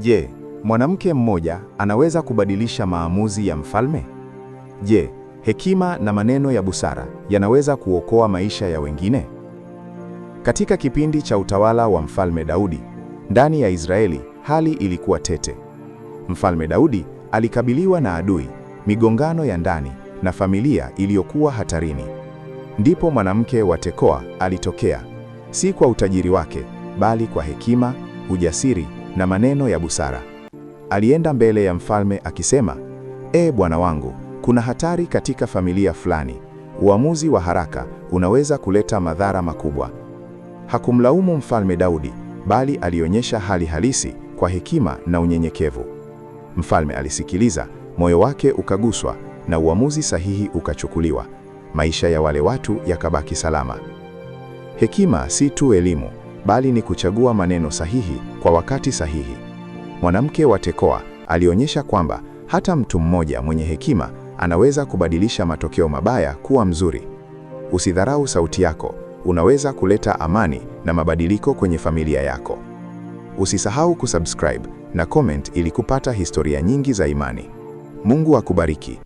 Je, mwanamke mmoja anaweza kubadilisha maamuzi ya mfalme? Je, hekima na maneno ya busara yanaweza kuokoa maisha ya wengine? Katika kipindi cha utawala wa Mfalme Daudi, ndani ya Israeli, hali ilikuwa tete. Mfalme Daudi alikabiliwa na adui, migongano ya ndani na familia iliyokuwa hatarini. Ndipo mwanamke wa Tekoa alitokea, si kwa utajiri wake, bali kwa hekima, ujasiri na maneno ya busara. Alienda mbele ya mfalme akisema, Bwana wangu, kuna hatari katika familia fulani. Uamuzi wa haraka unaweza kuleta madhara makubwa. Hakumlaumu Mfalme Daudi, bali alionyesha hali halisi kwa hekima na unyenyekevu. Mfalme alisikiliza, moyo wake ukaguswa na uamuzi sahihi ukachukuliwa. Maisha ya wale watu yakabaki salama. Hekima si tu elimu, bali ni kuchagua maneno sahihi kwa wakati sahihi. Mwanamke wa Tekoa alionyesha kwamba hata mtu mmoja mwenye hekima anaweza kubadilisha matokeo mabaya kuwa mzuri. Usidharau sauti yako, unaweza kuleta amani na mabadiliko kwenye familia yako. Usisahau kusubscribe na comment ili kupata historia nyingi za imani. Mungu akubariki.